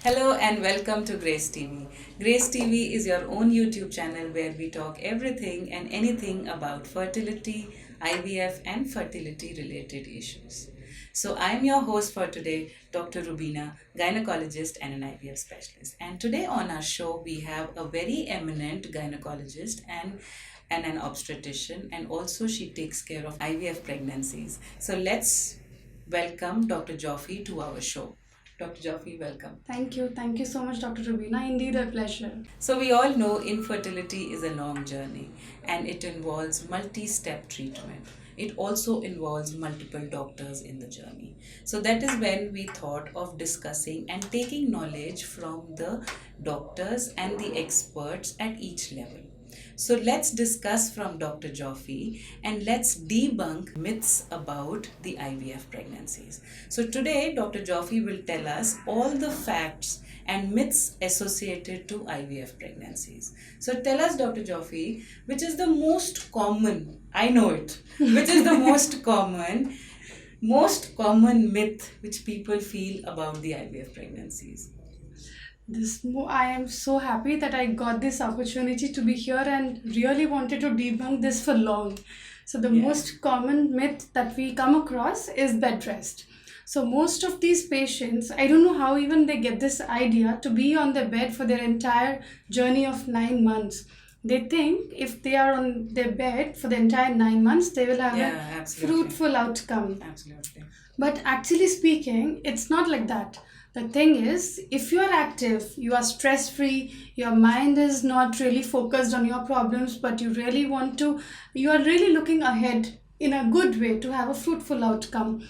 Hello and welcome to Grace TV. Grace TV is your own YouTube channel where we talk everything and anything about fertility, IVF, and fertility related issues. So, I'm your host for today, Dr. Reubina, gynecologist and an IVF specialist. And today on our show, we have a very eminent gynecologist and an obstetrician, and also she takes care of IVF pregnancies. So, let's welcome Dr. Joffi to our show. Dr. Joffi, welcome. Thank you. Thank you so much, Dr. Reubina. Indeed, a pleasure. So, we all know infertility is a long journey and it involves multi step treatment. It also involves multiple doctors in the journey. So, that is when we thought of discussing and taking knowledge from the doctors and the experts at each level. So let's discuss from Dr. Joffi and let's debunk myths about the IVF pregnancies. So today Dr. Joffi will tell us all the facts and myths associated to IVF pregnancies. So tell us, Dr. Joffi, which is the most common, I know it, which is the most common myth which people feel about the IVF pregnancies. I am so happy that I got this opportunity to be here and really wanted to debunk this for long. So the most common myth that we come across is bed rest. So most of these patients, I don't know how even they get this idea to be on their bed for their entire journey of 9 months. They think if they are on their bed for the entire 9 months, they will have a fruitful outcome. Absolutely. But actually speaking, it's not like that. The thing is, if you are active, you are stress free, your mind is not really focused on your problems, but you are really looking ahead in a good way to have a fruitful outcome.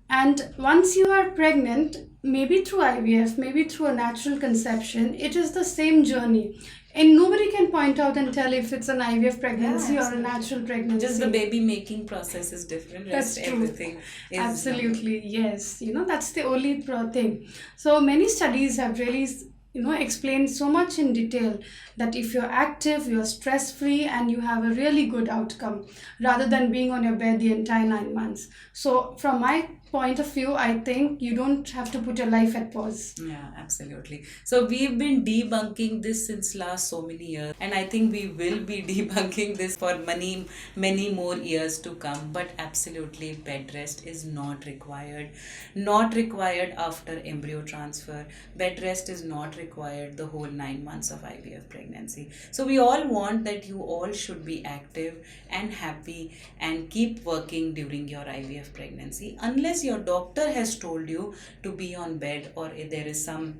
And once you are pregnant, maybe through IVF, maybe through a natural conception, it is the same journey. And nobody can point out and tell if it's an IVF pregnancy or a natural pregnancy. Just the baby making process is different. That's true. Everything is absolutely, yes. That's the only thing. So many studies have really explained so much in detail that if you're active, you're stress free, and you have a really good outcome rather than being on your bed the entire 9 months. So from my point of view, I think you don't have to put your life at pause. Yeah, absolutely. So we've been debunking this since last so many years, and I think we will be debunking this for many more years to come. But absolutely, bed rest is not required. Not required after embryo transfer. Bed rest is not required the whole 9 months of IVF pregnancy. So we all want that you all should be active and happy and keep working during your IVF pregnancy, unless your doctor has told you to be on bed or there is some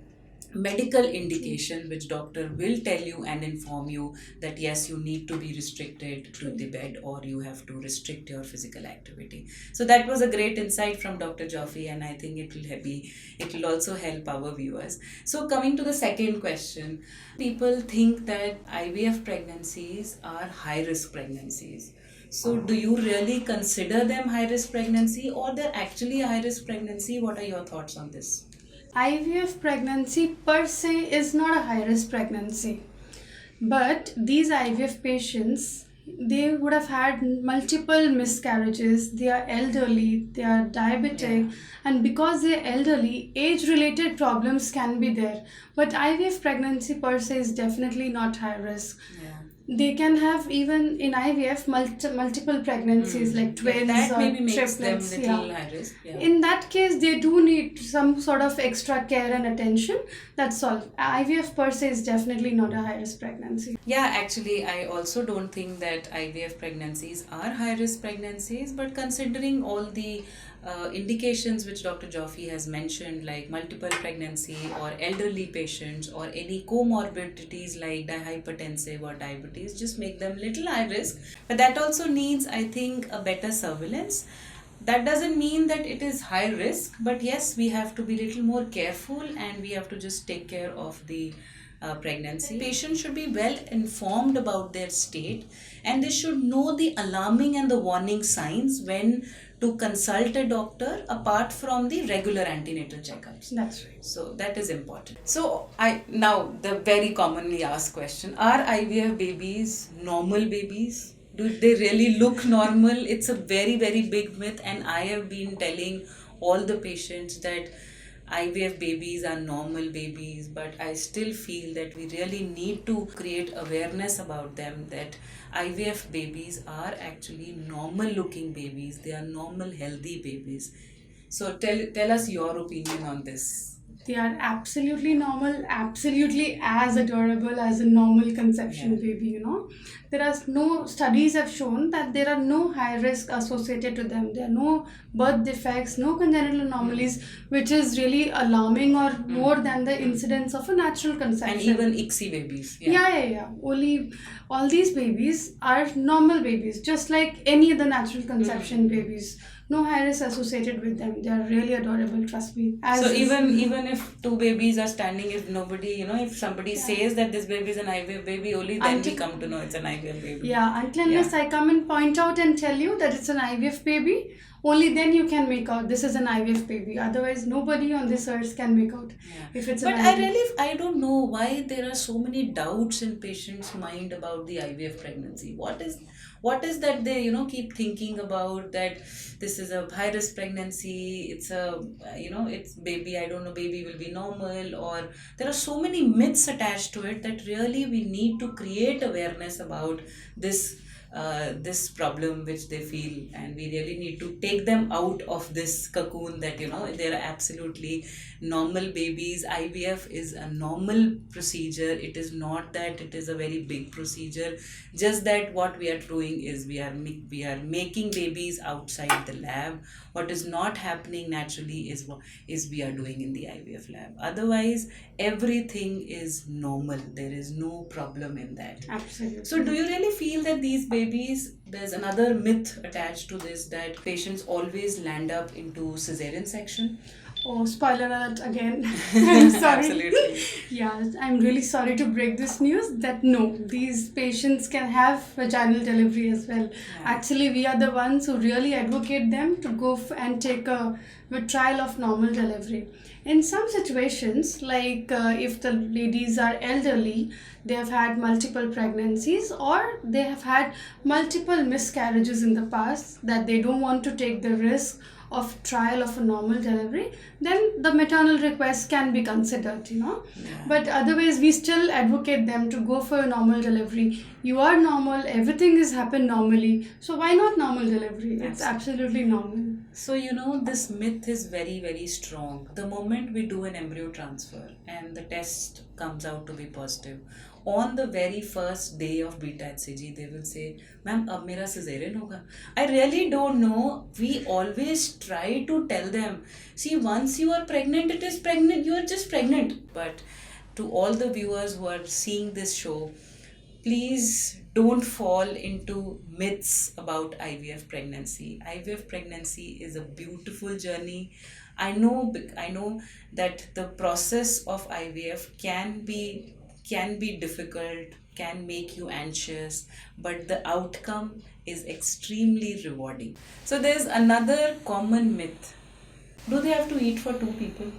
medical indication which doctor will tell you and inform you that yes, you need to be restricted to the bed or you have to restrict your physical activity. So that was a great insight from Dr. Joffi, and I think it will also help our viewers. So coming to the second question, people think that IVF pregnancies are high risk pregnancies. So do you really consider them high risk pregnancy or they're actually a high risk pregnancy? What are your thoughts on this? IVF pregnancy per se is not a high risk pregnancy. But these IVF patients, they would have had multiple miscarriages, they are elderly, they are diabetic, and because they are elderly, age related problems can be there. But IVF pregnancy per se is definitely not high risk. They can have, even in IVF, multiple pregnancies like twins that or maybe makes triplets. them little high risk. In that case, they do need some sort of extra care and attention. That's all. IVF per se is definitely not a high risk pregnancy. Yeah, actually, I also don't think that IVF pregnancies are high risk pregnancies, but considering all the indications which Dr. Joffi has mentioned, like multiple pregnancy or elderly patients or any comorbidities like hypertensive or diabetes, just make them little high risk. But that also needs, I think, a better surveillance. That doesn't mean that it is high risk, but yes, we have to be little more careful and we have to just take care of the pregnancy. Patients should be well informed about their state and they should know the alarming and the warning signs when to consult a doctor apart from the regular antenatal checkups. That's right. So that is important. So now the very commonly asked question, are IVF babies normal babies? Do they really look normal? It's a very, very big myth, and I have been telling all the patients that IVF babies are normal babies, but I still feel that we really need to create awareness about them, that IVF babies are actually normal looking babies. They are normal, healthy babies. So tell us your opinion on this. They are absolutely normal, absolutely as adorable as a normal conception Yeah. baby, There are no studies have shown that there are no high risk associated to them. There are no birth defects, no congenital anomalies, which is really alarming or more than the incidence of a natural conception. And even ICSI babies. Yeah. Only all these babies are normal babies, just like any other natural conception babies. No high risk associated with them. They are really adorable, trust me. So even if two babies are standing, if nobody, if somebody says that this baby is an IVF baby, only then we come to know it's an IVF baby. Yeah, until unless I come and point out and tell you that it's an IVF baby, only then you can make out this is an IVF baby. Otherwise, nobody on this earth can make out if it's an IVF. I don't know why there are so many doubts in patients' mind about the IVF pregnancy. What is that they keep thinking about, that this is a high risk pregnancy, it's a it's baby, I don't know, baby will be normal, or there are so many myths attached to it that really we need to create awareness about this problem which they feel, and we really need to take them out of this cocoon that they're absolutely normal babies. IVF is a normal procedure. It is not that it is a very big procedure, just that what we are doing is we are making babies outside the lab. What is not happening naturally is we are doing in the IVF lab. Otherwise everything is normal. There is no problem in that. Absolutely. So do you really feel that these babies, there's another myth attached to this, that patients always land up into cesarean section? Oh, spoiler alert again. I'm sorry. Absolutely. Yeah, I'm really sorry to break this news that no, these patients can have vaginal delivery as well. Actually, we are the ones who really advocate them to go and take a trial of normal delivery. In some situations, like if the ladies are elderly, they have had multiple pregnancies or they have had multiple miscarriages in the past, that they don't want to take the risk of trial of a normal delivery, then the maternal request can be considered, But otherwise, we still advocate them to go for a normal delivery. You are normal, everything has happened normally, so why not normal delivery? It's absolutely normal. So, this myth is very, very strong. The moment we do an embryo transfer and the test comes out to be positive, on the very first day of beta HCG, they will say, "Ma'am, ab mera cesarean hoga." I really don't know. We always try to tell them, see, once you are pregnant, it is pregnant. You are just pregnant. But to all the viewers who are seeing this show, please don't fall into myths about IVF pregnancy. IVF pregnancy is a beautiful journey. I know that the process of IVF can be difficult, can make you anxious, but the outcome is extremely rewarding. So there's another common myth. Do they have to eat for two people?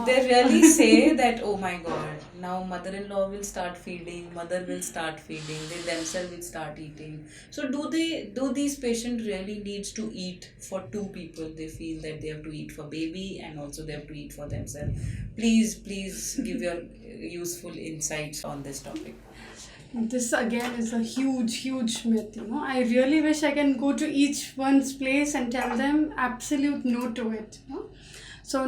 They really say that, oh my god, now mother-in-law will start feeding, mother will start feeding, they themselves will start eating. So do these patients really needs to eat for two people? They feel that they have to eat for baby and also they have to eat for themselves. Please give your useful insights on this topic. This again is a huge myth, I really wish I can go to each one's place and tell them absolute no to it, So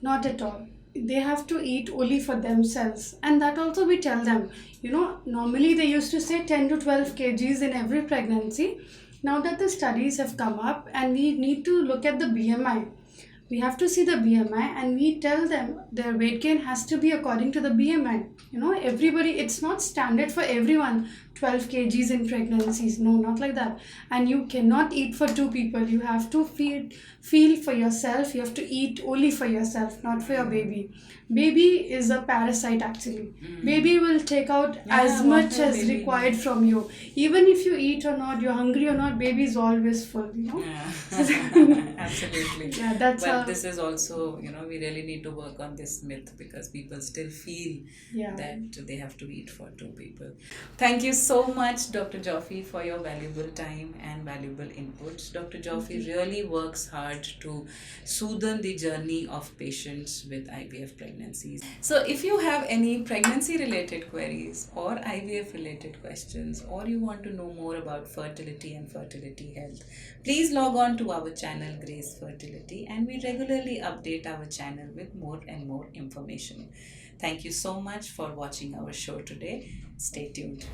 not at all. They have to eat only for themselves, and that also we tell them. Normally they used to say 10 to 12 kgs in every pregnancy. Now that the studies have come up and we need to look at the BMI, we have to see the BMI and we tell them their weight gain has to be according to the BMI. Everybody, it's not standard for everyone 12 kgs in pregnancies. No, not like that. And you cannot eat for two people. You have to feel for yourself. You have to eat only for yourself, not for your baby. Baby is a parasite actually. Baby will take out as much as required from you. Even if you eat or not, you're hungry or not, baby is always full, Yeah. Absolutely. Yeah, that's but this is also, we really need to work on this myth because people still feel that they have to eat for two people. Thank you so much, Dr. Joffi, for your valuable time and valuable inputs. Dr. Joffi really works hard to soothe the journey of patients with IVF pregnancies. So, if you have any pregnancy related queries or IVF related questions, or you want to know more about fertility and fertility health, please log on to our channel Grace Fertility, and we regularly update our channel with more and more information. Thank you so much for watching our show today. Stay tuned.